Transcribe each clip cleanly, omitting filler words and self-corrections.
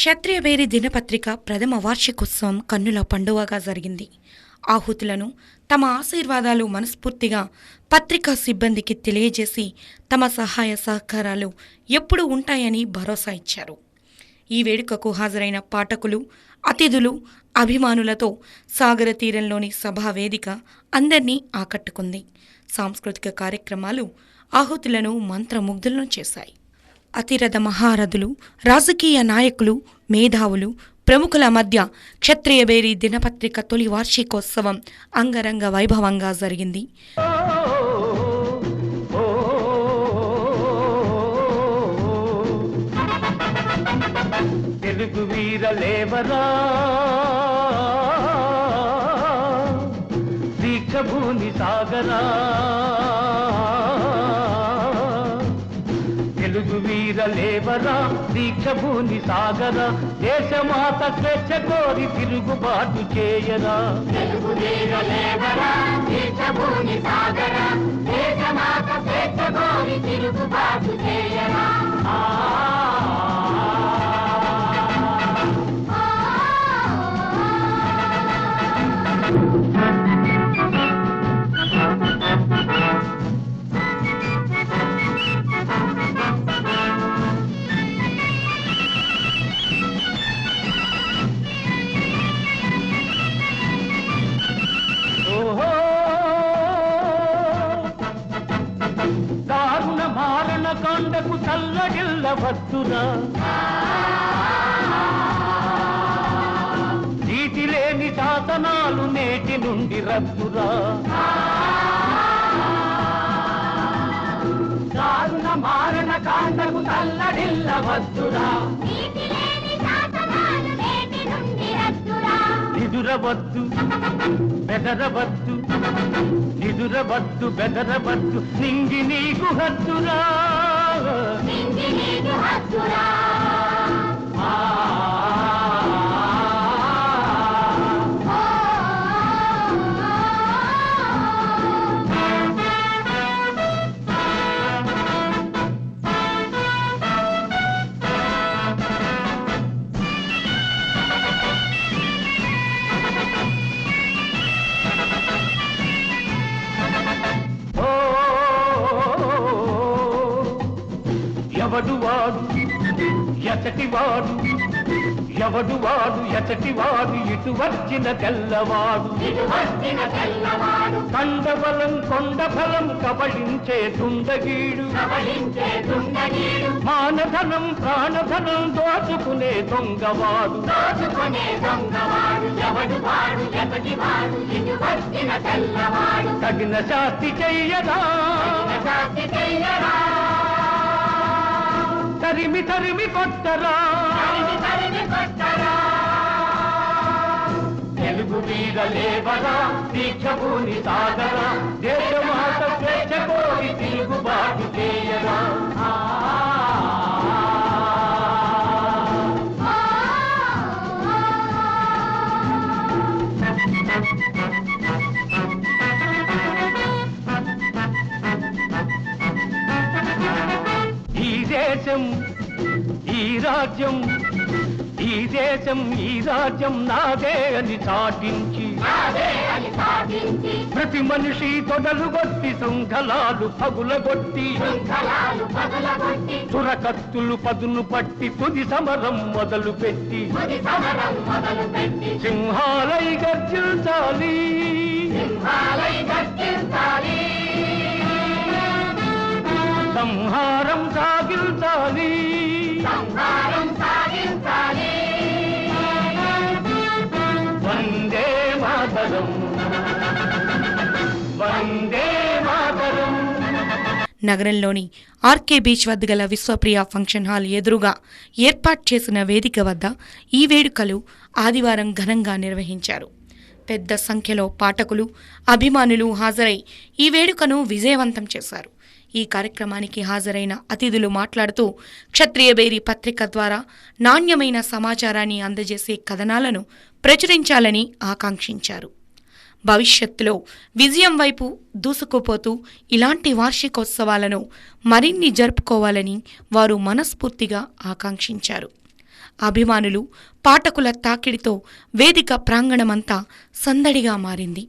క్షత్రియవేరి దినపత్రిక ప్రథమ వార్షికోత్సవం కన్నుల పండువగా జరిగింది. ఆహుతులను తమ ఆశీర్వాదాలు మనస్ఫూర్తిగా పత్రికా సిబ్బందికి తెలియజేసి తమ సహాయ సహకారాలు ఎప్పుడూ ఉంటాయని భరోసా ఇచ్చారు. ఈ వేడుకకు హాజరైన పాఠకులు, అతిథులు, అభిమానులతో సాగర తీరంలోని సభా వేదిక అందర్నీ ఆకట్టుకుంది. సాంస్కృతిక కార్యక్రమాలు ఆహుతులను మంత్రముగ్ధులను చేశాయి. అతిరథ మహారథులు, రాజకీయ నాయకులు, మేధావులు, ప్రముఖుల మధ్య క్షత్రియవేరి దినపత్రిక తొలి వార్షికోత్సవం అంగరంగ వైభవంగా జరిగింది. తెలుగు వీరలేవరా దీక్షభూని సాగరా, తెలుగు వీరలేవరా దీక్షభూని సాగరా, దేశమాత స్వేచ్ఛ కోరి తిరుగుబాటు చేయరా. తెలుగు వీరలేవరా దీక్షభూని సాగరా, దేశమాత స్వేచ్ఛ కోరి తిరుగుబాటు చేయరా. దారుణ మారణ కాండకు చల్లగిల్లవద్దురా, నీతి లేని శాసనాలు నేటి నుండి రద్దురా. దారుణ మారణ కాండకు చల్లడిల్లవద్దురా, నిదురవద్దు బెదరవద్దు, నిదురవద్దు బెదరవద్దు, నింగి నీకు హద్దురా. ఎవడు వాడు ఎచటివాడు, ఎవడు వాడు ఎచటివాడు, ఇటు వచ్చిన తెల్లవాడు, కండబలం కొండఫలం కబళించే దుండగీడు, మానధనం ప్రాణధనం దోచుకునే దొంగవాడు. తగిన శాస్తి చెయ్యరా, తరిమి తరిమి కొట్టరా. తెలుగు వీరలేవరా దీక్షభూని సాగరా, దేశమాత స్వేచ్ఛ కోరి తిరుగుబాటు చేయరా. ఈ రాజ్యం ఈ దేశం ఈ రాజ్యం నాదే అని చాటించి, ప్రతి మనిషి తొడలు కొట్టి శృంఖలాలు పగులగొట్టి, చురకత్తులు పదును పట్టి తుది సమరం మొదలు పెట్టి, సింహాలై గర్జించాలి, సంహారం సాగించాలి. వందే మాతరం, వందే మాతరం. నగరంలోని ఆర్కే బీచ్ వద్ద గల విశ్వప్రియ ఫంక్షన్ హాల్ ఎదురుగా ఏర్పాటు చేసిన వేదిక వద్ద ఈ వేడుకలు ఆదివారం ఘనంగా నిర్వహించారు. పెద్ద సంఖ్యలో పాఠకులు, అభిమానులు హాజరై ఈ వేడుకను విజయవంతం చేశారు. ఈ కార్యక్రమానికి హాజరైన అతిథులు మాట్లాడుతూ క్షత్రియవేరి పత్రిక ద్వారా నాణ్యమైన సమాచారాన్ని అందజేసే కథనాలను ప్రచురించాలని ఆకాంక్షించారు. భవిష్యత్తులో విజయం వైపు దూసుకుపోతూ ఇలాంటి వార్షికోత్సవాలను మరిన్ని జరుపుకోవాలని వారు మనస్ఫూర్తిగా ఆకాంక్షించారు. అభిమానులు, పాఠకుల తాకిడితో వేదిక ప్రాంగణమంతా సందడిగా మారింది.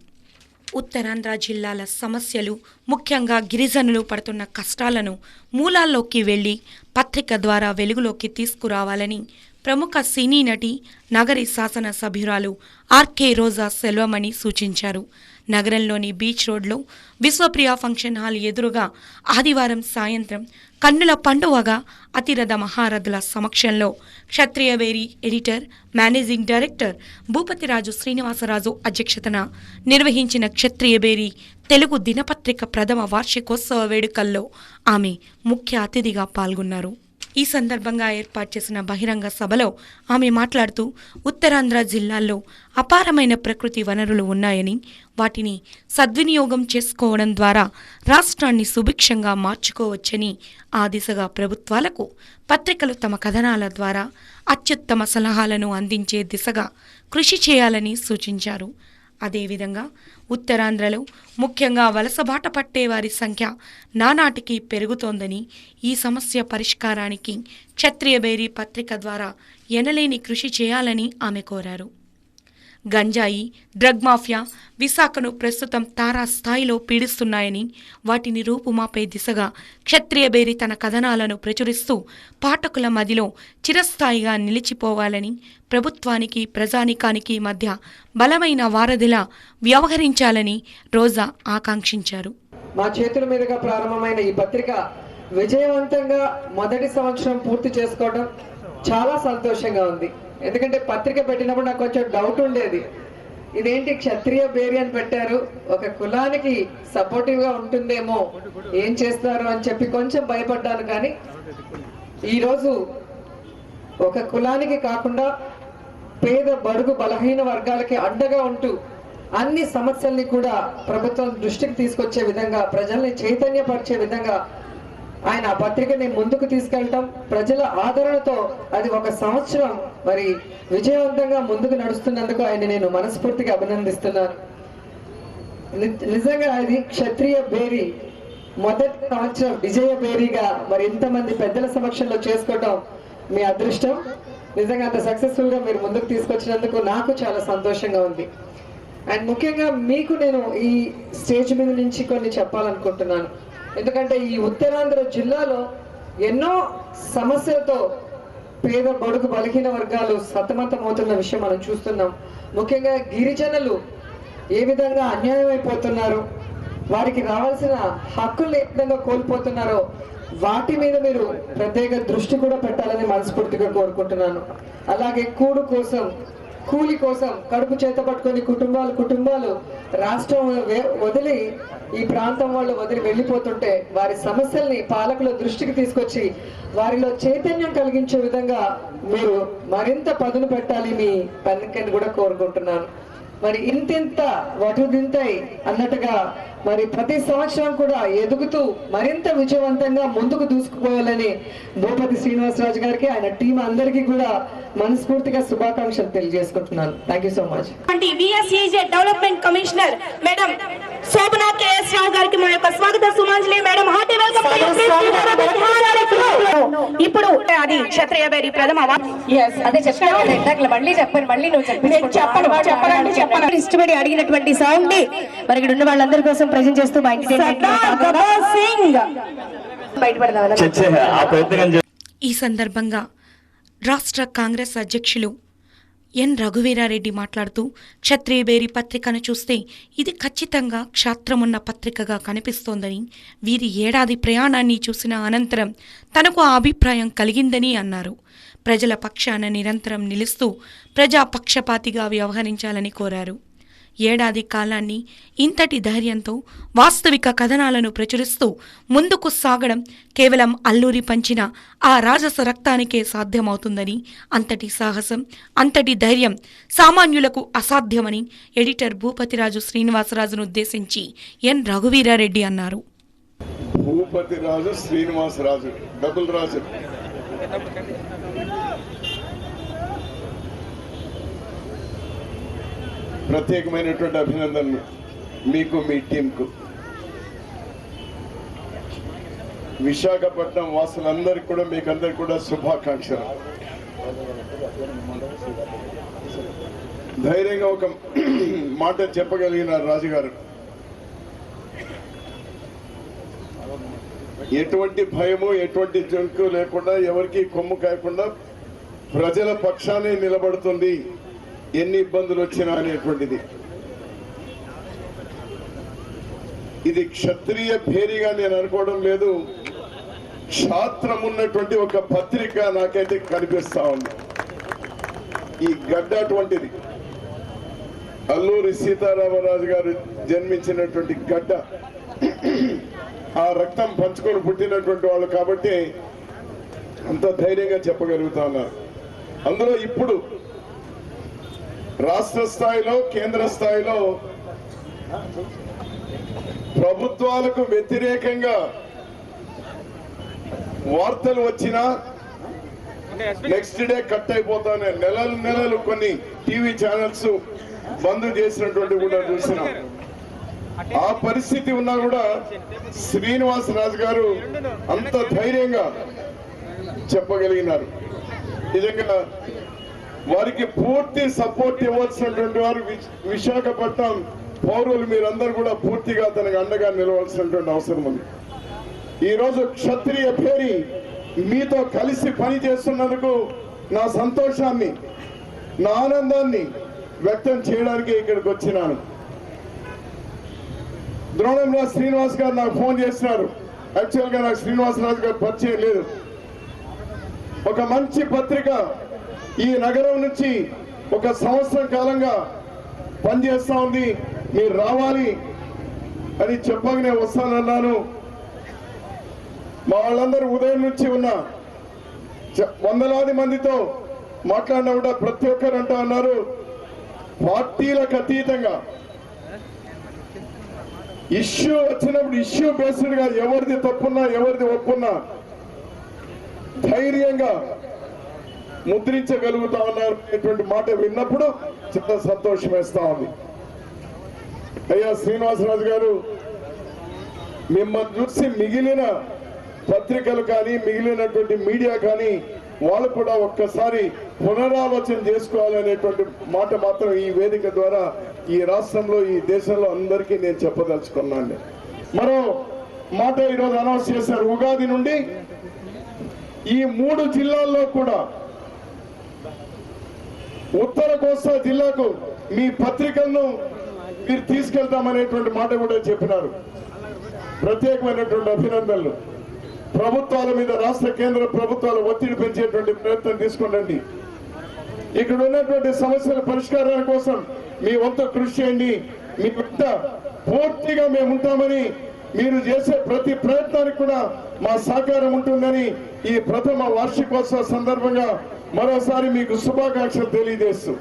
ఉత్తరాంధ్ర జిల్లాల సమస్యలు, ముఖ్యంగా గిరిజనులు పడుతున్న కష్టాలను మూలాల్లోకి వెళ్లి పత్రిక ద్వారా వెలుగులోకి తీసుకురావాలని ప్రముఖ సినీ నటి, నగరి శాసన సభ్యురాలు ఆర్కే రోజా సెల్వమణి సూచించారు. నగరంలోని బీచ్ రోడ్లో విశ్వప్రియ ఫంక్షన్ హాల్ ఎదురుగా ఆదివారం సాయంత్రం కన్నుల పండువగా అతిరథ మహారథుల సమక్షంలో క్షత్రియవేరి editor, managing director Bhupathiraju Srinivasaraju అధ్యక్షతన నిర్వహించిన క్షత్రియవేరి తెలుగు దినపత్రిక ప్రథమ వార్షికోత్సవ వేడుకల్లో ఆమె ముఖ్య అతిథిగా పాల్గొన్నారు. ఈ సందర్భంగా ఏర్పాటు చేసిన బహిరంగ సభలో ఆమె మాట్లాడుతూ ఉత్తరాంధ్ర జిల్లాల్లో అపారమైన ప్రకృతి వనరులు ఉన్నాయని, వాటిని సద్వినియోగం చేసుకోవడం ద్వారా రాష్ట్రాన్ని సుభిక్షంగా మార్చుకోవచ్చని, ఆ దిశగా ప్రభుత్వాలకు పత్రికలు తమ కథనాల ద్వారా అత్యుత్తమ సలహాలను అందించే దిశగా కృషి చేయాలని సూచించారు. అదేవిధంగా ఉత్తరాంధ్రలో ముఖ్యంగా వలసబాట పట్టే వారి సంఖ్య నానాటికి పెరుగుతోందని, ఈ సమస్య పరిష్కారానికి క్షత్రియవేరి పత్రిక ద్వారా ఎనలేని కృషి చేయాలని ఆమె కోరారు. గంజాయి, డ్రగ్ మాఫియా విశాఖను ప్రస్తుతం తారాస్థాయిలో పీడిస్తున్నాయని, వాటిని రూపుమాపే దిశగా క్షత్రియవేరి తన కథనాలను ప్రచురిస్తూ పాఠకుల మదిలో చిరస్థాయిగా నిలిచిపోవాలని, ప్రభుత్వానికి ప్రజానికానికి మధ్య బలమైన వారధిలా వ్యవహరించాలని రోజా ఆకాంక్షించారు. మా చేతుల మీదుగా ప్రారంభమైన ఈ పత్రిక విజయవంతంగా మొదటి సంవత్సరం పూర్తి చేసుకోవడం చాలా సంతోషంగా ఉంది. ఎందుకంటే పత్రిక పెట్టినప్పుడు నాకు కొంచెం డౌట్ ఉండేది, ఇదేంటి క్షత్రియవేరి అని పెట్టారు, ఒక కులానికి సపోర్టివ్ గా ఉంటుందేమో, ఏం చేస్తారు అని చెప్పి కొంచెం భయపడ్డాను. కానీ ఈరోజు ఒక కులానికి కాకుండా పేద, బడుగు, బలహీన వర్గాలకి అండగా ఉంటూ అన్ని సమస్యల్ని కూడా ప్రభుత్వం దృష్టికి తీసుకొచ్చే విధంగా, ప్రజల్ని చైతన్యపరిచే విధంగా ఆయన ఆ పత్రికని ముందుకు తీసుకెళ్ళటం, ప్రజల ఆదరణతో అది ఒక సంవత్సరం మరి విజయవంతంగా ముందుకు నడుస్తున్నందుకు ఆయన నేను మనస్ఫూర్తిగా అభినందిస్తున్నాను. నిజంగా అది క్షత్రియవేరి మొదటి సంవత్సరం విజయవేరిగా మరి ఇంతమంది పెద్దల సమక్షంలో చేసుకోవటం మీ అదృష్టం. నిజంగా అంత సక్సెస్ఫుల్ గా మీరు ముందుకు తీసుకొచ్చినందుకు నాకు చాలా సంతోషంగా ఉంది. అండ్ ముఖ్యంగా మీకు నేను ఈ స్టేజ్ మీద నుంచి కొన్ని చెప్పాలనుకుంటున్నాను. ఎందుకంటే ఈ ఉత్తరాంధ్ర జిల్లాలో ఎన్నో సమస్యలతో పేద, బడుగు, బలహీన వర్గాలు సతమతమవుతున్న విషయం మనం చూస్తున్నాం. ముఖ్యంగా గిరిజనులు ఏ విధంగా అన్యాయం అయిపోతున్నారు, వారికి రావాల్సిన హక్కులు ఏ విధంగా కోల్పోతున్నారో వాటి మీద మీరు ప్రత్యేక దృష్టి కూడా పెట్టాలని మనస్ఫూర్తిగా కోరుకుంటున్నాను. అలాగే కూలి కోసం కడుపు చేత పట్టుకొని కుటుంబాలు రాష్ట్రం వదిలి, ఈ ప్రాంతం వాళ్ళు వదిలి వెళ్ళిపోతుంటే వారి సమస్యల్ని పాలకుల దృష్టికి తీసుకొచ్చి వారిలో చైతన్యం కలిగించే విధంగా మీరు మరింత పదును పెట్టాలి మీ పనికని కూడా కోరుకుంటున్నాను. మరి ఇంతింత వటుదింతై అన్నట్టుగా మరి ప్రతి సంవత్సరం కూడా ఎదుగుతూ మరింత విజయవంతంగా ముందుకు దూసుకుపోవాలని భూపతి శ్రీనివాసరాజు గారికి, ఆయన టీం అందరికీ కూడా మనస్ఫూర్తిగా శుభాకాంక్షలు తెలియజేసుకుంటున్నాను. Thank you so much. Development commissioner madam Shobhana KS Rao గారికి మా యొక్క స్వాగత సుమాంజలి. Madam hearty welcome. ఇప్పుడు అది క్షత్రియవేరి ప్రథమ అదే చెప్పాను, మళ్ళీ చెప్పండి, మళ్ళీ నువ్వు చెప్పను ఇష్టపడి అడిగినటువంటి సాంగ్ ని మరి ఇక్కడ ఉన్న వాళ్ళందరి కోసం ప్రజెంట్ చేస్తూ ఈ సందర్భంగా రాష్ట్ర కాంగ్రెస్ అధ్యక్షులు ఎన్ రఘువీరారెడ్డి మాట్లాడుతూ, క్షత్రియవేరి పత్రికను చూస్తే ఇది ఖచ్చితంగా క్షాత్రమున్న పత్రికగా కనిపిస్తోందని, వీరి ఏడాది ప్రయాణాన్ని చూసిన అనంతరం తనకు ఆ అభిప్రాయం కలిగిందని అన్నారు. ప్రజల పక్షాన నిరంతరం నిలుస్తూ ప్రజాపక్షపాతిగా వ్యవహరించాలని కోరారు. ఏడాది కాలాన్ని ఇంతటి ధైర్యంతో వాస్తవిక కథనాలను ప్రచురిస్తూ ముందుకు సాగడం కేవలం అల్లూరి పంచిన ఆ రాజస రక్తానికే సాధ్యమవుతుందని, అంతటి సాహసం, అంతటి ధైర్యం సామాన్యులకు అసాధ్యమని ఎడిటర్ భూపతిరాజు శ్రీనివాసరాజును ఉద్దేశించి ఎన్ రఘువీరారెడ్డి అన్నారు. భూపతిరాజు శ్రీనివాసరాజు, డబుల్ రాజు. ప్రత్యేకమైనటువంటి అభినందనలు మీకు, మీ టీంకు. విశాఖపట్నం వాసులందరికీ కూడా, మీకందరికీ కూడా శుభాకాంక్షలు. ధైర్యంగా ఒక మాట చెప్పగలిగినారు రాజుగారు. ఎటువంటి భయము ఎటువంటి జంకు లేకుండా ఎవరికి కొమ్ము కాయకుండా ప్రజల పక్షానే నిలబడుతుంది ఎన్ని ఇబ్బందులు వచ్చినా అనేటువంటిది. ఇది క్షత్రియ భేరిగా నేను అనుకోవడం లేదు, క్షాత్రం ఉన్నటువంటి ఒక పత్రిక నాకైతే కనిపిస్తా ఉంది. ఈ గడ్డ అటువంటిది. అల్లూరి సీతారామరాజు గారు జన్మించినటువంటి గడ్డ, ఆ రక్తం పంచుకొని పుట్టినటువంటి వాళ్ళు కాబట్టి అంత ధైర్యంగా చెప్పగలుగుతా ఉన్నారు. అందులో ఇప్పుడు రాష్ట్ర స్థాయిలో కేంద్ర స్థాయిలో ప్రభుత్వాలకు వ్యతిరేకంగా వార్తలు వచ్చినా నెక్స్ట్ డే కట్ అయిపోతానే నెలలు కొన్ని టీవీ ఛానల్స్ బంద్ చేసినటువంటి కూడా చూసినాం. ఆ పరిస్థితి ఉన్నా కూడా శ్రీనివాసరాజు గారు అంత ధైర్యంగా చెప్పగలిగినారు. నిజంగా వారికి పూర్తి సపోర్ట్ ఇవ్వాల్సినటువంటి వారు విశాఖపట్నం పౌరులు మీరందరూ కూడా పూర్తిగా తనకు అండగా నిలవాల్సినటువంటి అవసరం ఉంది. ఈరోజు క్షత్రియ భేరి మీతో కలిసి పని చేస్తున్నందుకు నా సంతోషాన్ని, నా ఆనందాన్ని వ్యక్తం చేయడానికి ఇక్కడికి వచ్చినాను. ద్రోణంరాజు శ్రీనివాస్ గారు నాకు ఫోన్ చేసినారు. యాక్చువల్గా నాకు శ్రీనివాసరాజు గారు పరిచయం లేదు. ఒక మంచి పత్రిక ఈ నగరం నుంచి ఒక సంవత్సరం కాలంగా పనిచేస్తా ఉంది, మీరు రావాలి అని చెప్పగానే వస్తానన్నాను. మా వాళ్ళందరూ ఉదయం నుంచి ఉన్న వందలాది మందితో మాట్లాడినా కూడా ప్రతి ఒక్కరు అంటా ఉన్నారు, పార్టీలకు అతీతంగా ఇష్యూ వచ్చినప్పుడు ఇష్యూ బేస్డ్ గా ఎవరిది తప్పున్నా ఎవరిది ఒప్పున్నా ధైర్యంగా ముద్రించగలుగుతా ఉన్నారు అనేటువంటి మాట విన్నప్పుడు చాలా సంతోషం వేస్తా ఉంది. అయ్యా శ్రీనివాసరాజు గారు, మిమ్మల్ని చూసి మిగిలిన పత్రికలు కానీ మిగిలినటువంటి మీడియా కానీ వాళ్ళు కూడా ఒక్కసారి పునరాలోచన చేసుకోవాలనేటువంటి మాట మాత్రం ఈ వేదిక ద్వారా ఈ రాష్ట్రంలో ఈ దేశంలో అందరికీ నేను చెప్పదలుచుకున్నాను. మరో మాట ఈరోజు అనౌన్స్ చేశారు, ఉగాది నుండి ఈ 3 జిల్లాల్లో కూడా ఉత్తర కోస్తా జిల్లాకు మీ పత్రికలను మీరు తీసుకెళ్తామనేటువంటి మాట కూడా చెప్పినారు. ప్రత్యేకమైనటువంటి అభినందనలు. ప్రభుత్వాల మీద రాష్ట్ర కేంద్ర ప్రభుత్వాలు ఒత్తిడి పెంచేటువంటి ప్రయత్నం తీసుకుండండి. ఇక్కడ ఉన్నటువంటి సమస్యల పరిష్కారాల కోసం మీ వంతు కృషి చేయండి. మీ వెంట పూర్తిగా మేము ఉంటామని, మీరు చేసే ప్రతి ప్రయత్నానికి కూడా మా సహకారం ఉంటుందని ఈ ప్రథమ వార్షికోత్సవ సందర్భంగా మరోసారి మీకు శుభాకాంక్షలు తెలియజేస్తూ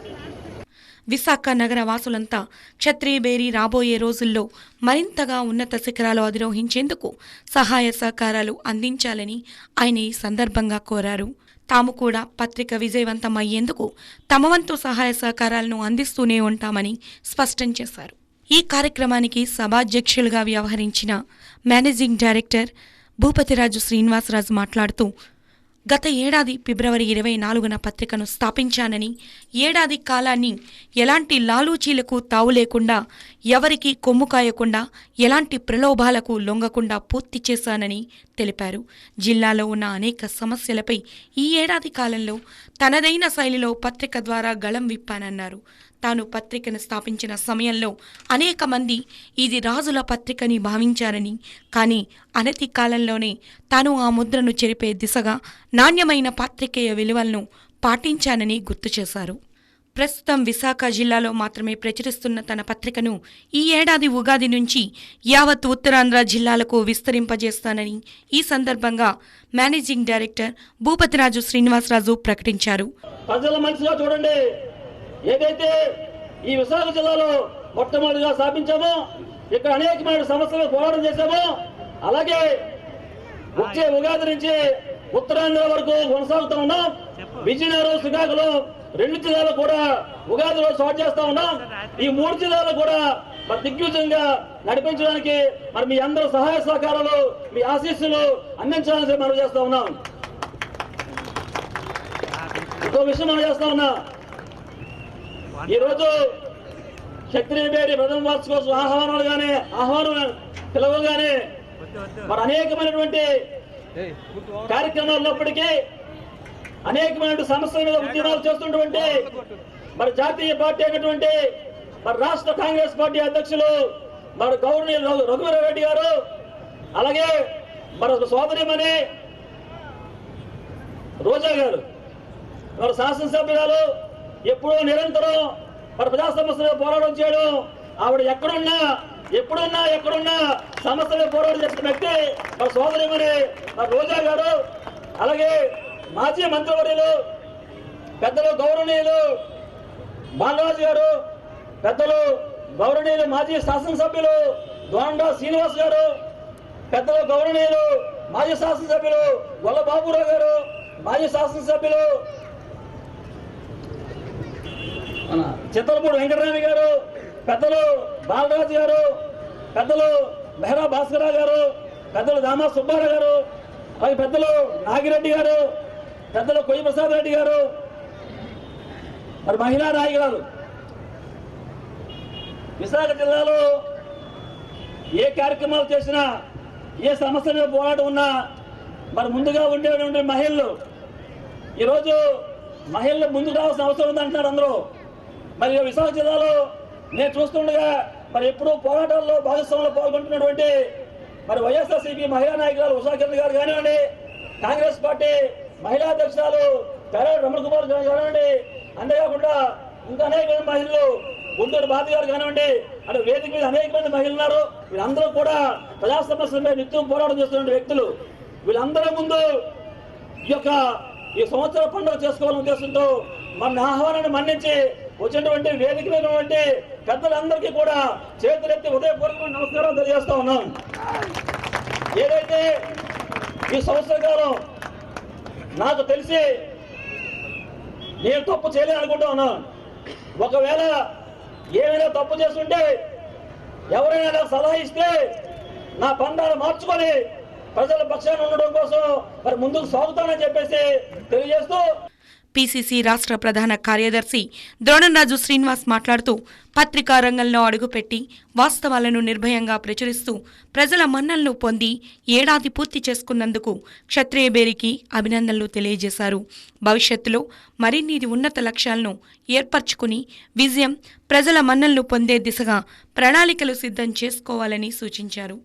విశాఖ నగర వాసులంతా క్షత్రియ బేరీ రాబోయే రోజుల్లో మరింతగా ఉన్నత శిఖరాలు అధిరోహించేందుకు సహాయ సహకారాలు అందించాలని ఆయన ఈ సందర్భంగా కోరారు. తాము కూడా పత్రిక విజయవంతం అయ్యేందుకు తమ వంతు సహాయ సహకారాలను అందిస్తూనే ఉంటామని స్పష్టం చేశారు. ఈ కార్యక్రమానికి సభాధ్యక్షులుగా వ్యవహరించిన మేనేజింగ్ డైరెక్టర్ భూపతిరాజు శ్రీనివాసరాజు మాట్లాడుతూ, గత ఏడాది ఫిబ్రవరి 24న పత్రికను స్థాపించానని, ఏడాది కాలాన్ని ఎలాంటి లాలూచీలకు తావు లేకుండా, ఎవరికి కొమ్ము కాయకుండా, ఎలాంటి ప్రలోభాలకు లొంగకుండా పూర్తి చేశానని తెలిపారు. జిల్లాలో ఉన్న అనేక సమస్యలపై ఈ ఏడాది కాలంలో తనదైన శైలిలో పత్రిక ద్వారా గళం విప్పానన్నారు. తాను పత్రికను స్థాపించిన సమయంలో అనేక మంది ఇది రాజుల పత్రికని భావించారని, కానీ అనతి కాలంలోనే తాను ఆ ముద్రను చెరిపే దిశగా నాణ్యమైన పాత్రికేయ విలువలను పాటించానని గుర్తు చేశారు. ప్రస్తుతం విశాఖ జిల్లాలో మాత్రమే ప్రచురిస్తున్న తన పత్రికను ఈ ఏడాది ఉగాది నుంచి యావత్ ఉత్తరాంధ్ర జిల్లాలకు విస్తరింపజేస్తానని ఈ సందర్భంగా మేనేజింగ్ డైరెక్టర్ భూపతిరాజు శ్రీనివాసరాజు ప్రకటించారు. ప్రజల మనసులో చూడండి, ఏదైతే ఈ విశాఖ జిల్లాలో మొట్టమొదటిగా స్థాపించామో, ఇక్కడ అనేకమైన సమస్యలు పోరాటం చేశామో, అలాగే వచ్చే ఉగాది నుంచి ఉత్తరాంధ్ర వరకు కొనసాగుతూ ఉన్నాం. విజయనగరం, శ్రీకాకుళం 2 జిల్లాలు కూడా ఉగాది రోజు స్టార్ట్ చేస్తా ఉన్నాం. ఈ 3 జిల్లాలు కూడా దిగ్విజయంగా నడిపించడానికి మరి మీ అందరూ సహాయ సహకారాలు, మీ ఆశీస్సులు అందించాలని మనం చేస్తా ఉన్నాం. ఇంకో విషయం మనం చేస్తా ఉన్నా. ఈరోజు క్షత్రియ బేరి ప్రథమ వార్షికోత్సవ ఆహ్వానం పిలవగానే మరి అనేకమైనటువంటి కార్యక్రమాలు ఉన్నప్పటికీ అనేకమైన సమస్యల మీద ఉద్యమాలు చేస్తున్నటువంటి మరి జాతీయ పార్టీ అయినటువంటి మరి రాష్ట్ర కాంగ్రెస్ పార్టీ అధ్యక్షులు మరి గవర్నర్ రఘువీరారెడ్డి గారు, అలాగే మరి సోదరిమణి రోజా గారు, మరి శాసనసభ్యురాలు ఎప్పుడూ నిరంతరం మరి ప్రజా సమస్యల పోరాటం చేయడం, ఆవిడ ఎక్కడున్నా సమస్యల పోరాటం చేసిన వ్యక్తి మరి సోదరిమణి మరి రోజా గారు, అలాగే మాజీ మంత్రివర్యులు పెద్దలు గౌరవనీయులు బాలరాజు గారు, పెద్దలు గౌరవనీయులు మాజీ శాసనసభ్యులు దోండా శ్రీనివాస్ గారు, పెద్దలు గౌరవనీయులు మాజీ శాసనసభ్యులు గొల్ల బాబురావు గారు, మాజీ శాసనసభ్యులు చిత్తలపూడి వెంకటరామి గారు, పెద్దలు బాలరాజు గారు, పెద్దలు మెహరా భాస్కరరావు గారు, పెద్దలు దామా సుబ్బారావు గారు, అలాగే పెద్దలు నాగిరెడ్డి గారు, పెద్దలు కొయ్య ప్రసాద్ రెడ్డి గారు, మరి మహిళా నాయకురాలు. విశాఖ జిల్లాలో ఏ కార్యక్రమాలు చేసినా, ఏ సమస్య మీద పోరాటం ఉన్నా మరి ముందుగా ఉండేటువంటి మహిళలు ఈరోజు మహిళలు ముందుకు రావాల్సిన అవసరం ఉందంటున్నారు అందరూ. మరి విశాఖ జిల్లాలో నేను చూస్తుండగా మరి ఎప్పుడూ పోరాటాల్లో భాగస్వామ్యంలో పాల్గొంటున్నటువంటి మరి వైఎస్ఆర్సీపీ మహిళా నాయకురాలు ఉషాకిరణ్ గారు కానివ్వండి, కాంగ్రెస్ పార్టీ మహిళా అధ్యక్షురాలు పేరాడు రమణ కుమార్ గారు కానివ్వండి, అంతేకాకుండా ఇంకా అనేక మంది మహిళలు గుంటూరు బాధ గారు కానివ్వండి, అంటే వేదిక మీద అనేక మంది మహిళలు ఉన్నారు. వీళ్ళందరూ కూడా ప్రజా సమస్యలపై నిత్యం పోరాటం చేస్తున్న వ్యక్తులు. వీళ్ళందరి ముందు ఈ సంవత్సర పండుగ చేసుకోవాలని ఉద్దేశంతో మన ఆహ్వానాన్ని మన్నించి వచ్చినటువంటి వేదిక మీద పెద్దలందరికీ కూడా చేతులెత్తి ఉదయపూర్వక నమస్కారం తెలియజేస్తా ఉన్నాం. ఏదైతే ఈ సంవత్సర కాలం నాకు తెలిసి నేను తప్పు చేయలేను అనుకుంటా ఉన్నాను. ఒకవేళ ఏమైనా తప్పు చేస్తుంటే ఎవరైనా నాకు సలహా ఇస్తే నా పండాలు మార్చుకొని ప్రజల పక్షాన ఉండడం కోసం మరి ముందుకు సాగుతానని చెప్పేసి తెలియజేస్తూ పీసీసీ రాష్ట్ర ప్రధాన కార్యదర్శి ద్రోణంరాజు శ్రీనివాస్ మాట్లాడుతూ పత్రికా రంగంలో అడుగుపెట్టి వాస్తవాలను నిర్భయంగా ప్రచురిస్తూ ప్రజల మన్ననలు పొంది ఏడాది పూర్తి చేసుకున్నందుకు క్షత్రియ బేరికి అభినందనలు తెలియజేశారు. భవిష్యత్తులో మరిన్ని ఉన్నత లక్ష్యాలను ఏర్పరచుకుని విజయం ప్రజల మన్ననలు పొందే దిశగా ప్రణాళికలు సిద్ధం చేసుకోవాలని సూచించారు.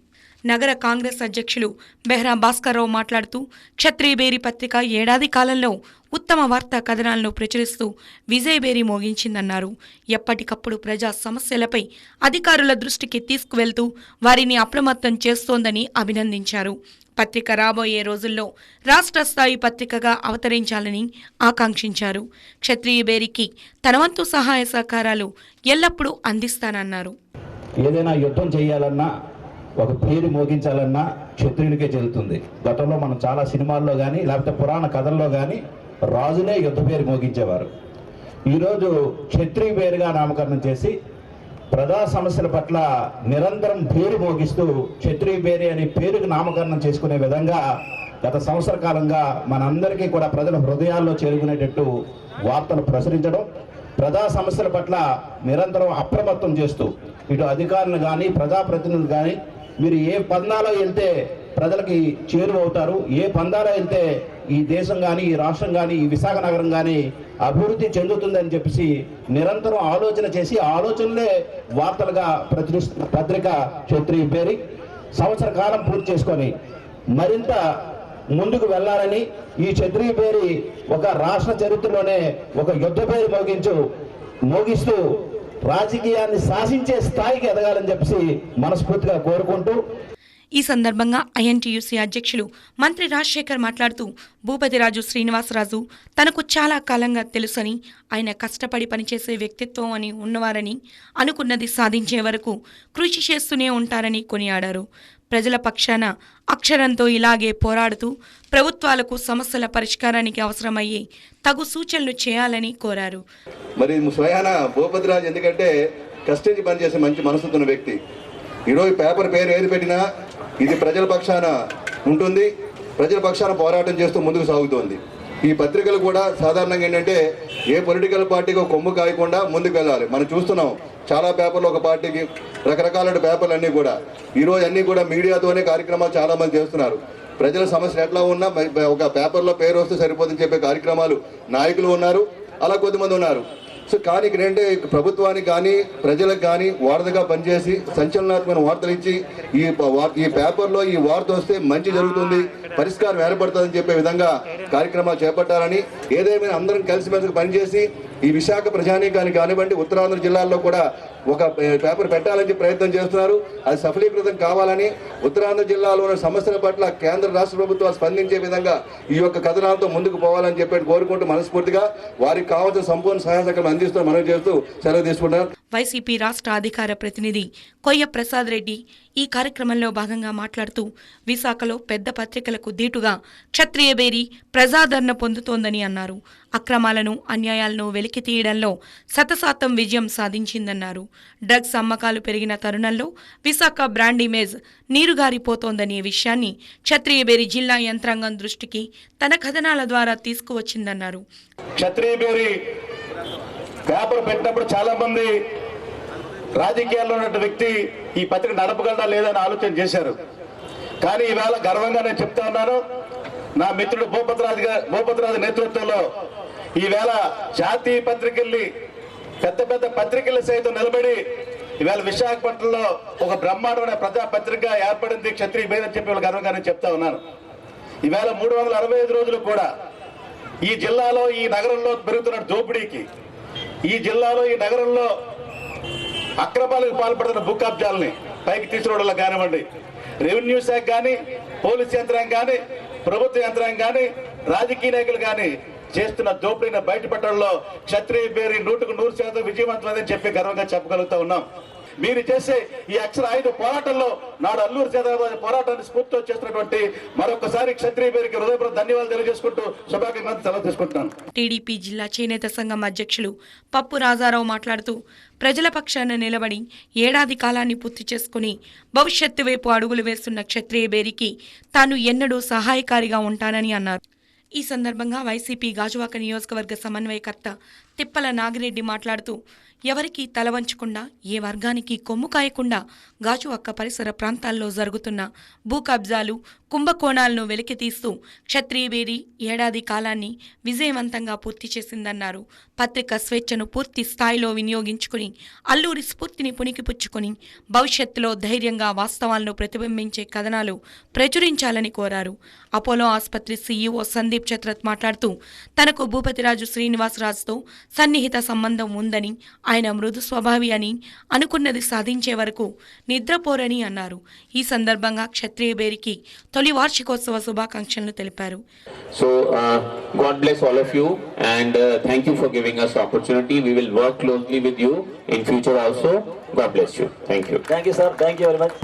నగర కాంగ్రెస్ అధ్యక్షులు బెహ్రా భాస్కర్రావు మాట్లాడుతూ క్షత్రియబేరి పత్రిక ఏడాది కాలంలో ఉత్తమ వార్తా కథనాలను ప్రచురిస్తూ విజయబేరి మోగించిందన్నారు. ఎప్పటికప్పుడు ప్రజా సమస్యలపై అధికారుల దృష్టికి తీసుకువెళ్తూ వారిని అప్రమత్తం చేస్తోందని అభినందించారు. పత్రిక రాబోయే రోజుల్లో రాష్ట్ర స్థాయి పత్రికగా అవతరించాలని ఆకాంక్షించారు. క్షత్రియబేరికి తన వంతు సహాయ సహకారాలు ఎల్లప్పుడూ అందిస్తానన్నారు. ఏదైనా యుద్ధం చేయాలన్నా ఒక పేరు మోగించాలన్నా క్షత్రియునికే చెల్లుతుంది. గతంలో మనం చాలా సినిమాల్లో కానీ లేకపోతే పురాణ కథల్లో కానీ రాజునే యుద్ధ పేరు మోగించేవారు. ఈరోజు క్షత్రియ పేరుగా నామకరణం చేసి ప్రజా సమస్యల పట్ల నిరంతరం పేరు మోగిస్తూ క్షత్రియ పేరు అనే పేరుకు నామకరణం చేసుకునే విధంగా గత సంవత్సర కాలంగా మనందరికీ కూడా ప్రజల హృదయాల్లో చేరుకునేటట్టు వార్తలు ప్రచురించడం, ప్రజా సమస్యల పట్ల నిరంతరం అప్రమత్తం చేస్తూ ఇటు అధికారులు కానీ ప్రజాప్రతినిధులు కానీ మీరు ఏ పందాలో వెళ్తే ప్రజలకి చేరువవుతారు, ఏ పందాలో వెళ్తే ఈ దేశం కానీ ఈ రాష్ట్రం కానీ ఈ విశాఖ నగరం కానీ అభివృద్ధి చెందుతుందని చెప్పేసి నిరంతరం ఆలోచన చేసి ఆలోచనలే వార్తలుగా ప్రచురిస్తున్న పత్రిక క్షత్రియ బేరి సంవత్సర కాలం పూర్తి చేసుకొని మరింత ముందుకు వెళ్ళాలని ఈ క్షత్రియ బేరి ఒక రాష్ట్ర చరిత్రలోనే ఒక యుద్ధ పేరు మోగిస్తూ రాజకీయాన్ని శాసించే స్థాయికి ఎదగాలని చెప్పి మనస్ఫూర్తిగా కోరుకుంటూ ఈ సందర్భంగా ఐఎన్టీయూసీ అధ్యక్షులు మంత్రి రాజశేఖర్ మాట్లాడుతూ భూపతిరాజు శ్రీనివాసరాజు తనకు చాలా కాలంగా తెలుసని, ఆయన కష్టపడి పనిచేసే వ్యక్తిత్వం అని ఉన్నవారని, అనుకున్నది సాధించే వరకు కృషి చేస్తూనే ఉంటారని కొనియాడారు. ప్రజల పక్షాన అక్షరంతో ఇలాగే పోరాడుతూ ప్రభుత్వాలకు సమస్యల పరిష్కారానికి అవసరమయ్యే తగు సూచనలు చేయాలని కోరారు. మరి స్వయాన భూపతిరాజు ఎందుకంటే కష్టించి పనిచేసే మంచి మనసుతున్న వ్యక్తి. ఈరోజు పేపర్ పేరు ఏది పెట్టినా ఇది ప్రజల పక్షాన ఉంటుంది, ప్రజల పక్షాన పోరాటం చేస్తూ ముందుకు సాగుతోంది. ఈ పత్రికలు కూడా సాధారణంగా ఏంటంటే ఏ పొలిటికల్ పార్టీకి ఒక కొమ్ము కాయకుండా ముందుకు వెళ్ళాలి. మనం చూస్తున్నాం చాలా పేపర్లు ఒక పార్టీకి రకరకాల పేపర్లు అన్నీ కూడా ఈరోజు అన్నీ కూడా మీడియాతోనే కార్యక్రమాలు చాలామంది చేస్తున్నారు. ప్రజల సమస్యలు ఎట్లా ఉన్నా ఒక పేపర్లో పేరు వస్తే సరిపోతుందని చెప్పే కార్యక్రమాలు నాయకులు ఉన్నారు, అలా కొద్దిమంది ఉన్నారు. సో కానీ ఇక్కడ ఏంటంటే ప్రభుత్వానికి కానీ ప్రజలకు కానీ వార్తగా పనిచేసి సంచలనాత్మకమైన వార్తలు ఇచ్చి ఈ పేపర్లో ఈ వార్త వస్తే మంచి జరుగుతుంది, పరిష్కారం ఏర్పడుతుందని చెప్పే విధంగా కార్యక్రమాలు చేపట్టాలని, ఏదేమైనా అందరం కలిసిమెలిసి పనిచేసి ఈ విశాఖ ప్రజానీకానికి కానివ్వండి ఉత్తరాంధ్ర జిల్లాల్లో కూడా ఒక పేపర్ పెట్టాలని ప్రయత్నం చేస్తున్నారు. అది సఫలీకృతం కావాలని, ఉత్తరాంధ్ర జిల్లాలో ఉన్న సమస్యల పట్ల కేంద్ర రాష్ట్ర ప్రభుత్వాలు స్పందించే విధంగా ఈ యొక్క కథనాలతో ముందుకు పోవాలని చెప్పి కోరుకుంటూ మనస్ఫూర్తిగా వారికి కావాల్సిన సంపూర్ణ సహాయ సహకారం అందిస్తూ మనం చేస్తూ సెలవు తీసుకుంటారు. వైసీపీ రాష్ట్ర అధికార ప్రతినిధి కొయ్య ప్రసాద్ రెడ్డి ఈ కార్యక్రమంలో భాగంగా మాట్లాడుతూ విశాఖలో పెద్ద పత్రికలకు దీటుగా క్షత్రియ బేరీ ప్రజాదరణ పొందుతోందని అన్నారు. అక్రమాలను అన్యాయాలను వెలికి తీయడంలో 100% విజయం సాధించిందన్నారు. డ్రగ్స్ అమ్మకాలు పెరిగిన తరుణంలో విశాఖ బ్రాండ్ ఇమేజ్ నీరుగారిపోతోందనే విషయాన్ని క్షత్రియ బేరీ జిల్లా యంత్రాంగం దృష్టికి తన కథనాల ద్వారా తీసుకువచ్చిందన్నారు. క్షత్రియ బేరీ పేపర్ పెట్టినప్పుడు చాలా మంది రాజకీయాల్లో ఉన్న వ్యక్తి ఈ పత్రిక నడపగలడా లేదని ఆలోచన చేశారు. కానీ ఈవేళ గర్వంగా నేను చెప్తా ఉన్నాను, నా మిత్రుడు భూపతిరాజు నేతృత్వంలో ఈవేళ జాతీయ పత్రికల్ని పెద్ద పెద్ద పత్రికలు సైతం నిలబడి ఈవేళ విశాఖపట్నంలో ఒక బ్రహ్మాండమైన ప్రజా పత్రిక ఏర్పడింది క్షత్రియ బేరీ అని చెప్పి గర్వంగా నేను చెప్తా ఉన్నాను. ఈవేళ 365 రోజులు కూడా ఈ జిల్లాలో ఈ నగరంలో పెరుగుతున్న దోపిడీకి, ఈ జిల్లాలో ఈ నగరంలో అక్రమాలకు పాల్పడుతున్న భూ కబ్జాలని పైకి తీసుకురావడంలో కానివ్వండి, రెవెన్యూ శాఖ కానీ, పోలీస్ యంత్రాంగం కానీ, ప్రభుత్వ యంత్రాంగం కానీ, రాజకీయ నాయకులు కానీ చేస్తున్న దోపిడీని బయటపడడంలో క్షత్రియ బేరీ 100% విజయవంతమైందని చెప్పి గర్వంగా చెప్పగలుగుతా ఉన్నాం. మీరు చేసే ఈ అక్షర ఆయుధ పోరాటంలో నాడు అల్లూరు సీతారామరాజు పోరాటాన్ని స్ఫూర్తితో చేస్తున్నటువంటి మరొకసారి క్షత్రియ బేరీకి హృదయపూర్వక ధన్యవాదాలు తెలియజేసుకుంటూ శుభాకాంక్షలు సెలవు తీసుకుంటున్నాను. టీడీపీ జిల్లా చేనేత సంఘం అధ్యక్షులు పప్పు రాజారావు మాట్లాడుతూ ప్రజల పక్షాన నిలబడి ఏడాది కాలాన్ని పూర్తి చేసుకుని భవిష్యత్తు వైపు అడుగులు వేస్తున్న క్షత్రియ బేరీకి తాను ఎన్నడూ సహాయకారిగా ఉంటానని అన్నారు. ఈ సందర్భంగా వైసీపీ గాజువాక నియోజకవర్గ సమన్వయకర్త తిప్పల నాగిరెడ్డి మాట్లాడుతూ ఎవరికీ తల వంచకుండా ఏ వర్గానికి కొమ్ము కాయకుండా గాజువాక పరిసర ప్రాంతాల్లో జరుగుతున్న భూ కబ్జాలు కుంభకోణాలను వెలికితీస్తూ క్షత్రియ బేరీ ఏడాది కాలాన్ని విజయవంతంగా పూర్తి చేసిందన్నారు. పత్రిక స్వేచ్ఛను పూర్తి స్థాయిలో వినియోగించుకుని అల్లూరి స్ఫూర్తిని పుణికిపుచ్చుకొని భవిష్యత్తులో ధైర్యంగా వాస్తవాలను ప్రతిబింబించే కథనాలు ప్రచురించాలని కోరారు. అపోలో ఆసుపత్రి సీఈఓ సందీప్ ఛత్రత్ మాట్లాడుతూ తనకు భూపతిరాజు శ్రీనివాసరాజుతో సన్నిహిత సంబంధం ఉందని, ఆయన మృదు స్వభావి అని, అనుకున్నది సాధించే వరకు నిద్రపోరని అన్నారు. ఈ సందర్భంగా క్షత్రియ బేరీకి తొలి వార్షికోత్సవ శుభాకాంక్షలను తెలిపారు. So God bless all of you and thank you for giving us the opportunity. We will work closely with you in future also. God bless you. Thank you. Thank you sir. Thank you very much.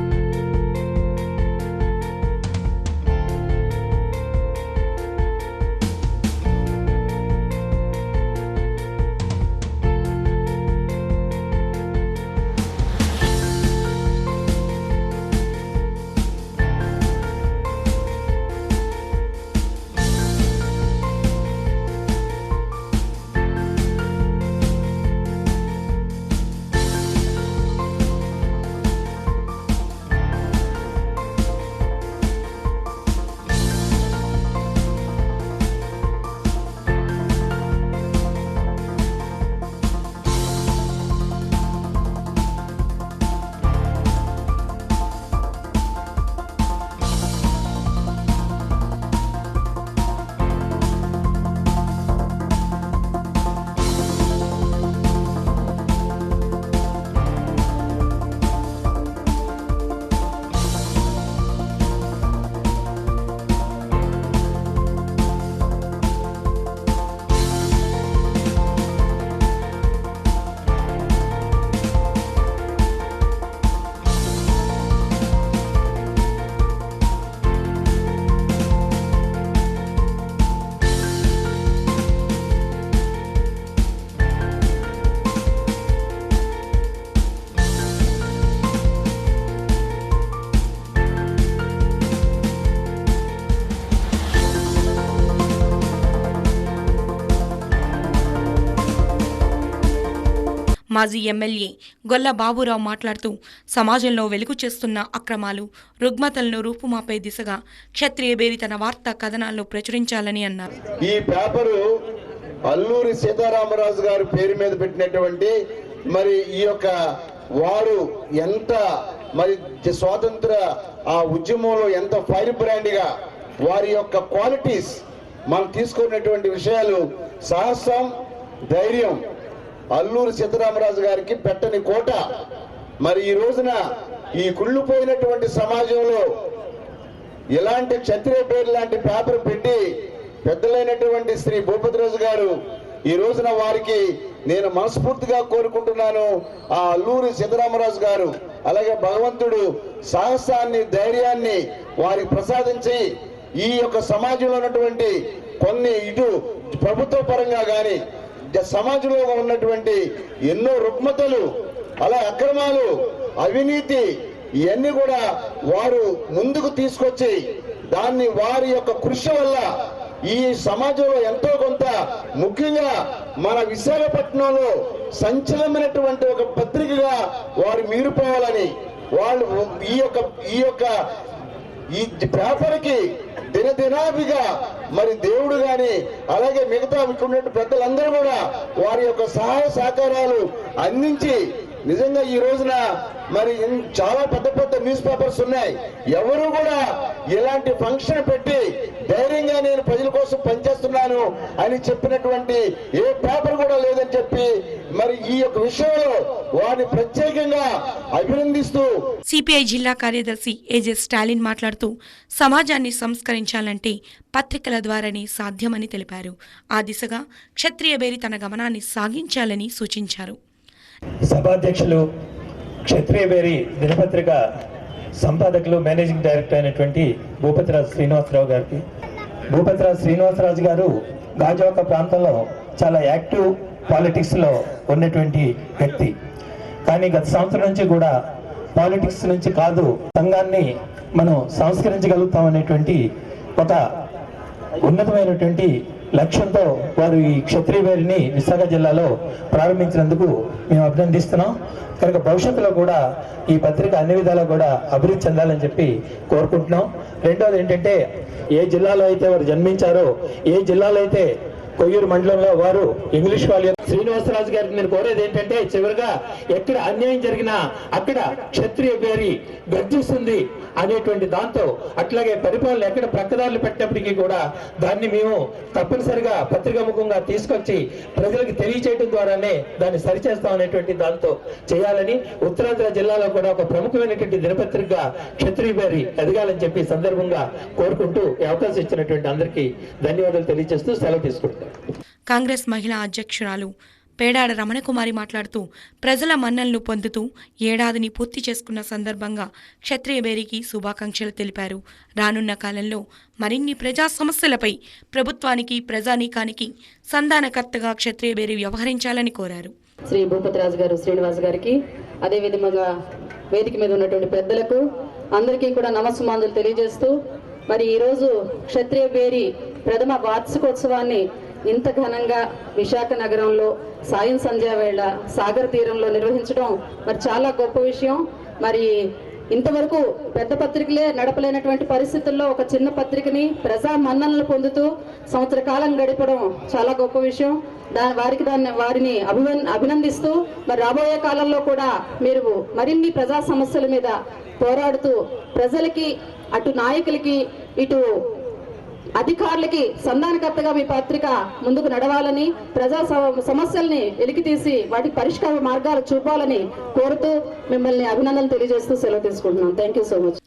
మాజీ MLA గొల్ల బాబురావు మాట్లాడుతూ సమాజంలో వెలుగు చేస్తున్న అక్రమాలు, రుగ్మతలను రూపుమాపే దిశగా క్షత్రియ బేరి తన వార్తా కథనాల్లో ప్రచురించాలని అన్నారు. ఈ పేపరు అల్లూరి సీతారామరాజు గారి పేరు మీద పెట్టినటువంటి మరి ఈ యొక్క వారు ఎంత మరి స్వాతంత్ర ఆ ఉద్యమంలో ఎంత ఫైర్ బ్రాండ్ గా వారి యొక్క క్వాలిటీస్ మనం తీసుకున్నటువంటి విషయాలు, సాహసం, ధైర్యం అల్లూరి సీతారామరాజు గారికి పెట్టని కోట. మరి ఈ రోజున ఈ కుళ్ళిపోయినటువంటి సమాజంలో ఇలాంటి క్షత్రియ పేరు లాంటి పేపర్ పెట్టి పెద్దలైనటువంటి శ్రీ భూపతిరాజు గారు ఈ రోజున వారికి నేను మనస్ఫూర్తిగా కోరుకుంటున్నాను. ఆ అల్లూరి సీతారామరాజు గారు అలాగే భగవంతుడు సాహసాన్ని, ధైర్యాన్ని వారికి ప్రసాదించి ఈ యొక్క సమాజంలో ఉన్నటువంటి కొన్ని ఇటు ప్రభుత్వ పరంగా కానీ సమాజంలో ఉన్నటువంటి ఎన్నో రుగ్మతలు, అలా అక్రమాలు, అవినీతి ఇవన్నీ కూడా వారు ముందుకు తీసుకొచ్చి దాన్ని వారి యొక్క కృషి వల్ల ఈ సమాజంలో ఎంతో కొంత, ముఖ్యంగా మన విశాఖపట్నంలో సంచలనమైనటువంటి ఒక పత్రికగా వారు మీరిపోవాలని వాళ్ళు ఈ పేపర్కి దినదినాభిగా మరి దేవుడు గాని అలాగే మిగతా ఉన్నట్టు పెద్దలందరూ కూడా వారి యొక్క సహాయ సహకారాలు అందించి నిజంగా ఈ రోజున మరి చాలా పెద్ద పెద్ద న్యూస్ పేపర్స్ ఉన్నాయి. ఎవరు కూడా ఇలాంటి ఫంక్షన్ పెట్టి ధైర్యంగా నేను ప్రజల కోసం పనిచేస్తున్నాను అని చెప్పినటువంటి ఏ పేపర్ కూడా లేదని చెప్పి మరి ఈ యొక్క విషయంలో వారిని ప్రత్యేకంగా అభినందిస్తూ సిపిఐ జిల్లా కార్యదర్శి ఏజే స్టాలిన్ మాట్లాడుతూ సమాజాన్ని సంస్కరించాలంటే పత్రికల ద్వారానే సాధ్యమని తెలిపారు. ఆ దిశగా క్షత్రియ బేరి తన గమనాన్ని సాగించాలని సూచించారు. సభాధ్యక్షులు, క్షత్రియ బేరి దినపత్రిక సంపాదకులు, మేనేజింగ్ డైరెక్టర్ అయినటువంటి భూపతిరాజు శ్రీనివాసరావు గారికి. భూపతిరాజు శ్రీనివాసరాజు గారు గాజువాక ప్రాంతంలో చాలా యాక్టివ్ పాలిటిక్స్లో ఉన్నటువంటి వ్యక్తి. కానీ గత సంవత్సరం నుంచి కూడా పాలిటిక్స్ నుంచి కాదు, సంఘాన్ని మనం సంస్కరించగలుగుతాం అనేటువంటి ఒక ఉన్నతమైనటువంటి లక్ష్యంతో వారు ఈ క్షత్రియ బేరిని విశాఖ జిల్లాలో ప్రారంభించినందుకు మేము అభినందిస్తున్నాం. కనుక భవిష్యత్తులో కూడా ఈ పత్రిక అన్ని విధాలా కూడా అభివృద్ధి చెందాలని చెప్పి కోరుకుంటున్నాం. రెండోది ఏంటంటే, ఏ జిల్లాలో అయితే వారు జన్మించారో, ఏ జిల్లాలో అయితే కొయ్యూరు మండలంలో వారు ఇంగ్లీష్ వాళ్ళు, శ్రీనివాసరాజు గారికి నేను కోరేది ఏంటంటే, చివరిగా ఎక్కడ అన్యాయం జరిగినా అక్కడ క్షత్రియ బేరి గర్జిస్తుంది అనేటువంటి దాంతో, అట్లాగే పరిపాలన ఎక్కడ ప్రక్కదారులు పెట్టినప్పటికీ కూడా దాన్ని మేము తప్పనిసరిగా పత్రికాముఖంగా తీసుకొచ్చి ప్రజలకు తెలియచేయడం ద్వారానే దాన్ని సరిచేస్తాం అనేటువంటి దాంతో చేయాలని, ఉత్తరాంధ్ర జిల్లాలో కూడా ఒక ప్రముఖమైనటువంటి దినపత్రికగా క్షత్రియ బేరి ఎదగాలని చెప్పి సందర్భంగా కోరుకుంటూ ఈ అవకాశం ఇచ్చినటువంటి అందరికీ ధన్యవాదాలు తెలియజేస్తూ సెలవు తీసుకుంటాం. కాంగ్రెస్ మహిళా అధ్యక్షురాలు పేడాడ రమణకుమారి మాట్లాడుతూ ప్రజల మన్ననలు పొందుతూ ఏడాదిని పూర్తి చేసుకున్న సందర్భంగా క్షత్రియ బేరికి శుభాకాంక్షలు తెలిపారు. రానున్న కాలంలో మరిన్ని ప్రజా సమస్యలపై ప్రభుత్వానికి, ప్రజానీకానికి సంధానకర్తగా క్షత్రియ బేరి వ్యవహరించాలని కోరారు. శ్రీ భూపతిరాజు గారు, శ్రీనివాస్ గారికి, అదేవిధంగా వేదిక మీద ఉన్నటువంటి పెద్దలకు అందరికీ కూడా నమస్సుమాంజలు తెలియజేస్తూ, మరి ఈరోజు క్షత్రియ బేరి ప్రథమ వార్షికోత్సవాన్ని ఇంత ఘనంగా విశాఖ నగరంలో సాయం సంధ్య వేళ సాగర్ తీరంలో నిర్వహించడం మరి చాలా గొప్ప విషయం. మరి ఇంతవరకు పెద్ద పత్రికలే నడపలేనటువంటి పరిస్థితుల్లో ఒక చిన్న పత్రికని ప్రజా మన్ననలు పొందుతూ సంవత్సర కాలం గడపడం చాలా గొప్ప విషయం. వారిని అభినందిస్తూ, మరి రాబోయే కాలంలో కూడా మీరు మరిన్ని ప్రజా సమస్యల మీద పోరాడుతూ ప్రజలకి, అటు నాయకులకి, ఇటు అధికారులకి సంధానకర్తగా మీ పత్రిక ముందుకు నడవాలని, ప్రజా సమస్యల్ని వెలికితీసి వాటికి పరిష్కార మార్గాలు చూపాలని కోరుతూ మిమ్మల్ని అభినందనలు తెలియజేస్తూ సెలవు తీసుకుంటున్నాను. Thank you so much.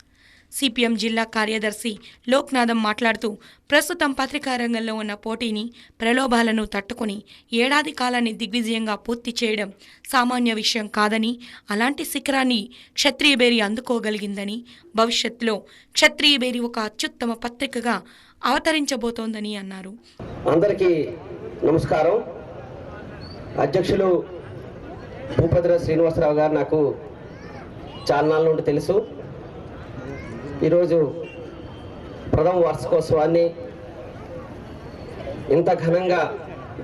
CPM జిల్లా కార్యదర్శి లోక్నాథం మాట్లాడుతూ ప్రస్తుతం పత్రికా రంగంలో ఉన్న పోటీని, ప్రలోభాలను తట్టుకుని ఏడాది కాలాన్ని దిగ్విజయంగా పూర్తి చేయడం సామాన్య విషయం కాదని, అలాంటి శిఖరాన్ని క్షత్రియ బేరి అందుకోగలిగిందని, భవిష్యత్తులో క్షత్రియ బేరి ఒక అత్యుత్తమ పత్రికగా అవతరించబోతోందని అన్నారు. అందరికీ నమస్కారం. అధ్యక్షులు భూపతిరాజు శ్రీనివాసరావు గారు నాకు చాలా నాళ్ళ నుండి తెలుసు. ఈరోజు ప్రథమ వార్షికోత్సవాన్ని ఇంత ఘనంగా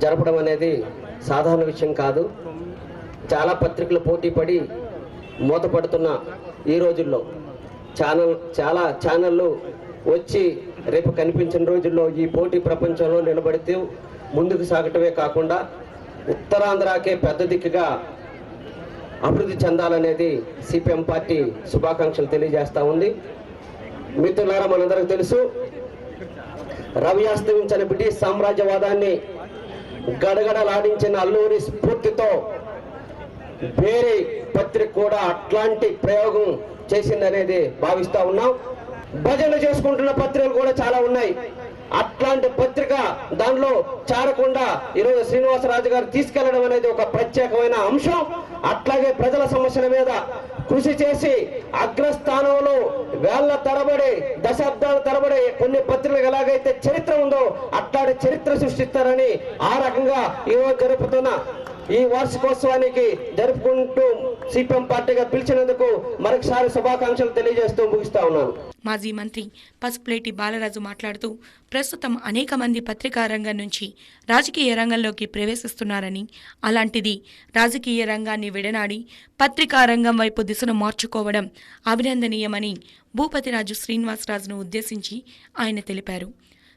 జరపడం అనేది సాధారణ విషయం కాదు. చాలా పత్రికలు పోటీ పడి మూతపడుతున్న ఈ రోజుల్లో చాలా ఛానళ్ళు వచ్చి రేపు కనిపించిన రోజుల్లో ఈ పోటీ ప్రపంచంలో నిలబడితే ముందుకు సాగటమే కాకుండా ఉత్తరాంధ్రకే పెద్ద దిక్కుగా అభివృద్ధి చెందాలనేది సిపిఎం పార్టీ శుభాకాంక్షలు తెలియజేస్తూ ఉంది. మిత్రులారా, మనందరికీ తెలుసు, రవి అస్తమించిన బ్రిటిష్ సామ్రాజ్యవాదాన్ని గడగడలాడించిన అల్లూరి స్ఫూర్తితో వేరే పత్రిక కూడా అట్లాంటి ప్రయోగం చేసిందనేది భావిస్తా ఉన్నాం. భజన చేసుకుంటున్న పత్రికలు కూడా చాలా ఉన్నాయి. అట్లాంటి పత్రిక దానిలో చేరకుండా ఈరోజు శ్రీనివాసరాజు గారు తీసుకెళ్లడం అనేది ఒక ప్రత్యేకమైన అంశం. అట్లాగే ప్రజల సమస్యల మీద కృషి చేసి అగ్రస్థానంలో వేళ్ల తరబడి దశాబ్దాల తరబడి కొన్ని పత్రికలకు ఎలాగైతే చరిత్ర ఉందో అట్లాంటి చరిత్ర సృష్టిస్తారని ఆ రకంగా ఈరోజు జరుపుతున్న ఈ వార్షికోత్సవానికి జరుపుకుంటూ సిపిఎం పార్టీగా పిలిచినందుకు మరొకసారి శుభాకాంక్షలు తెలియజేస్తూ ముగిస్తా ఉన్నాను. మాజీ మంత్రి పసుపులేటి బాలరాజు మాట్లాడుతూ ప్రస్తుతం అనేక మంది పత్రికా రంగం నుంచి రాజకీయ రంగంలోకి ప్రవేశిస్తున్నారని, అలాంటిది రాజకీయ రంగాన్ని విడనాడి పత్రికా రంగం వైపు దిశను మార్చుకోవడం అభినందనీయమని భూపతిరాజు శ్రీనివాసరాజును ఉద్దేశించి ఆయన తెలిపారు.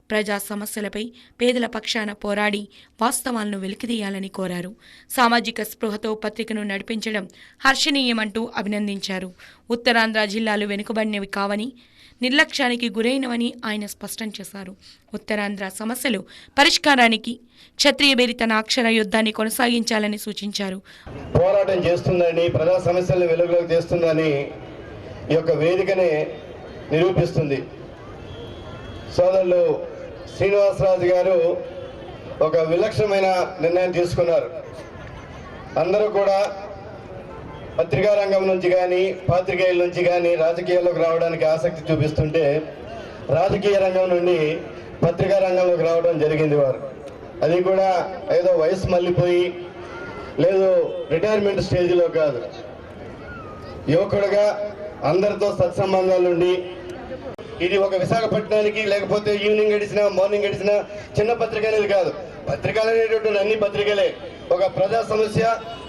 ప్రజా సమస్యలపై పేదల పక్షాన పోరాడి వాస్తవాలను వెలికితీయాలని కోరారు. సామాజిక స్పృహతో పత్రికను నడిపించడం హర్షణీయమంటూ అభినందించారు. ఉత్తరాంధ్ర జిల్లాలు వెనుకబడినవి కావని, నిర్లక్ష్యానికి గురైనవని ఆయన స్పష్టం చేశారు. ఉత్తరాంధ్ర సమస్యలు పరిష్కారానికి క్షత్రియబేరి తన అక్షర యుద్ధాన్ని కొనసాగించాలని సూచించారు. పోరాటం చేస్తుందని, ప్రజా సమస్యలను వెలుగులోకి తెస్తుందని ఈ యొక్క వేదికనే నిరూపిస్తుంది. సోదరులు శ్రీనివాసరాజు గారు ఒక విలక్షణమైన నిర్ణయం తీసుకున్నారు. అందరూ కూడా పత్రికా రంగం నుంచి కానీ పాత్రికేయుల నుంచి కానీ రాజకీయాల్లోకి రావడానికి ఆసక్తి చూపిస్తుంటే రాజకీయ రంగం నుండి పత్రికా రంగంలోకి రావడం జరిగింది. వారు అది కూడా ఏదో వయసు మళ్ళీపోయి లేదు రిటైర్మెంట్ స్టేజ్లో కాదు, యువకుడుగా అందరితో సత్సంబంధాలు ఉండి ఇది ఒక విశాఖపట్నానికి లేకపోతే ఈవినింగ్ గడిచినా మార్నింగ్ గడిచినా చిన్న పత్రిక అనేది కాదు. పత్రికలు అనేటువంటి అన్ని పత్రికలే ఒక ప్రజా సమస్య,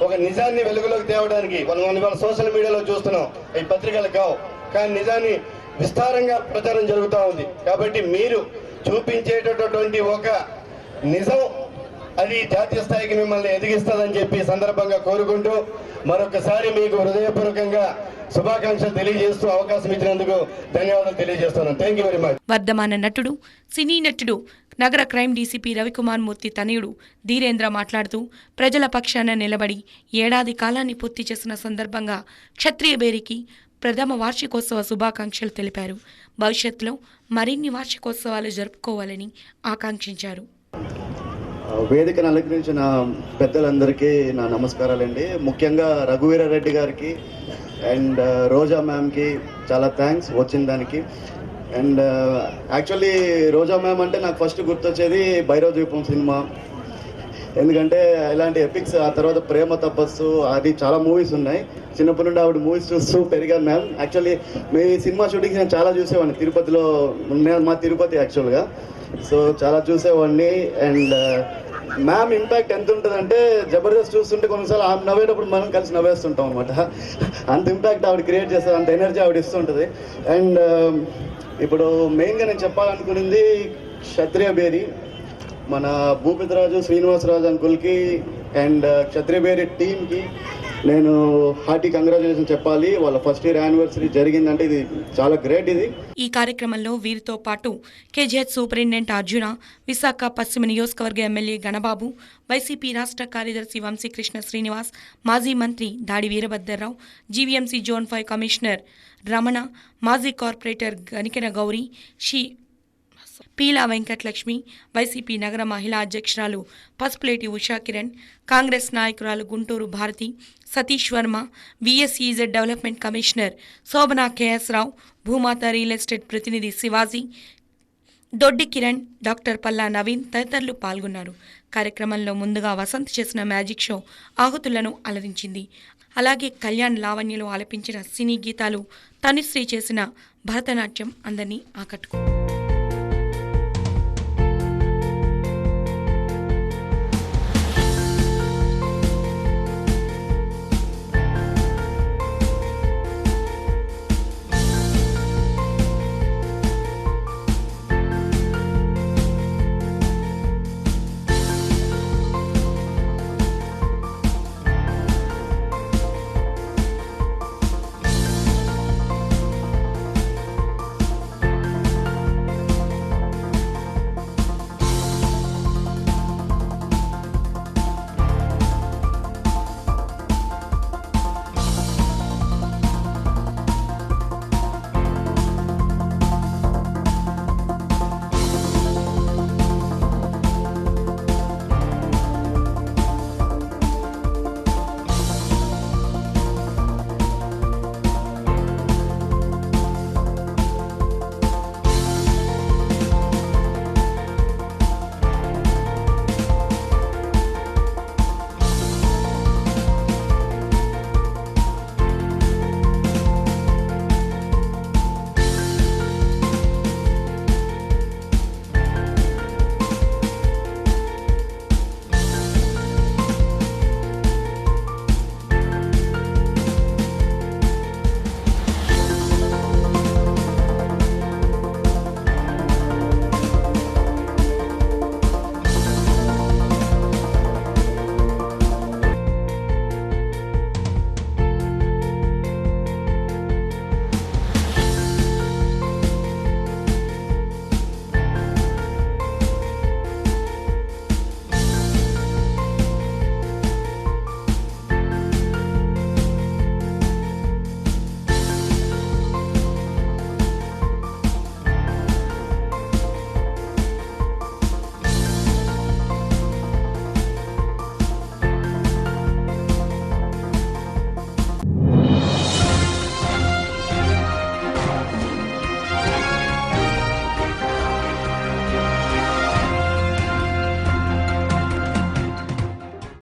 ఒక నిజాన్ని వెలుగులోకి తేవడానికి మనం ఇవాళ సోషల్ మీడియాలో చూస్తున్నాం. ఈ పత్రికలు కావు, కానీ నిజాన్ని విస్తారంగా ప్రచారం జరుగుతూ ఉంది. కాబట్టి మీరు చూపించేటటువంటి ఒక నిజం అది జాతీయ స్థాయికి మిమ్మల్ని ఎదిగిస్తుందని చెప్పి సందర్భంగా కోరుకుంటూ మరొకసారి మీకు హృదయపూర్వకంగా శుభాకాంక్షలు తెలియజేస్తూ అవకాశం ఇచ్చినందుకు ధన్యవాదాలు తెలియజేస్తున్నాను. Thank you very much. వర్ధమాన నటుడు, సినీ నటుడు, నగర క్రైమ్ డీసీపీ రవికుమార్ మూర్తి తనయుడు ధీరేంద్ర మాట్లాడుతూ ప్రజల పక్షాన నిలబడి ఏడాది కాలాన్ని పూర్తి చేసిన సందర్భంగా క్షత్రియబేరికి ప్రథమ వార్షికోత్సవ శుభాకాంక్షలు తెలిపారు. భవిష్యత్తులో మరిన్ని వార్షికోత్సవాలు జరుపుకోవాలని ఆకాంక్షించారు. వేదికను అలంకరించిన పెద్దలందరికీ నా నమస్కారాలండి. ముఖ్యంగా రఘువీరారెడ్డి గారికి అండ్ రోజా మ్యామ్కి చాలా థ్యాంక్స్ వచ్చిన దానికి. అండ్ యాక్చువల్లీ రోజా మ్యామ్ అంటే నాకు ఫస్ట్ గుర్తొచ్చేది భైరవ ద్వీపం సినిమా. ఎందుకంటే ఇలాంటి ఎపిక్స్, ఆ తర్వాత ప్రేమ తపస్సు, అది చాలా మూవీస్ ఉన్నాయి. చిన్నప్పటి నుండి ఆవిడ మూవీస్ చూస్తూ పెరిగాను మ్యామ్. యాక్చువల్లీ మీ సినిమా షూటింగ్స్ నేను చాలా చూసేవాడిని తిరుపతిలో. మా తిరుపతి యాక్చువల్గా, సో చాలా చూసేవాడిని. అండ్ మ్యామ్ ఇంపాక్ట్ ఎంత ఉంటుందంటే జబర్దస్త్ చూస్తుంటే కొన్నిసార్లు ఆమె నవ్వేటప్పుడు మనం కలిసి నవ్వేస్తుంటాం అనమాట. అంత ఇంపాక్ట్ ఆవిడ క్రియేట్ చేస్తారు, అంత ఎనర్జీ ఆవిడ ఇస్తుంటుంది. అండ్ ఇప్పుడు మెయిన్గా నేను చెప్పాలనుకున్నది క్షత్రియబేరి, మన భూపతిరాజు శ్రీనివాసరాజు అంకుల్కి అండ్ క్షత్రియబేరి టీమ్కి నేను హార్టీ కంగ్రాచులేషన్ చెప్పాలి. వాళ్ళ ఫస్ట్ ఇయర్ యానివర్సరీ జరిగిందంటే ఇది చాలా గ్రేట్. ఇది ఈ కార్యక్రమంలో వీరితో పాటు కేజీహెచ్ సూపరింటెండెంట్ అర్జున, విశాఖ పశ్చిమ నియోజకవర్గ ఎమ్మెల్యే గణబాబు, వైసీపీ రాష్ట్ర కార్యదర్శి వంశీకృష్ణ శ్రీనివాస్, మాజీ మంత్రి Dadi Veerabhadrarao, GVMC zone 5 commissioner Ramana, మాజీ కార్పొరేటర్ గనికెన గౌరీ, పీలా వెంకటలక్ష్మి, వైసీపీ నగర మహిళా అధ్యక్షురాలు పసుపులేటి ఉషా కిరణ్, కాంగ్రెస్ నాయకురాలు Guntur Bharathi, Satish Varma, VSEZ development commissioner Shobhana KS Rao, Bhumata real estate ప్రతినిధి శివాజీ, దొడ్డి కిరణ్, డాక్టర్ పల్లా నవీన్ తదితరులు పాల్గొన్నారు. కార్యక్రమంలో ముందుగా వసంత్ చేసిన మ్యాజిక్ షో ఆహుతులను అలరించింది. అలాగే కళ్యాణ్ లావణ్యలో ఆలపించిన సినీ గీతాలు, తనుశ్రీ చేసిన భరతనాట్యం అందరినీ ఆకట్టుకుంది.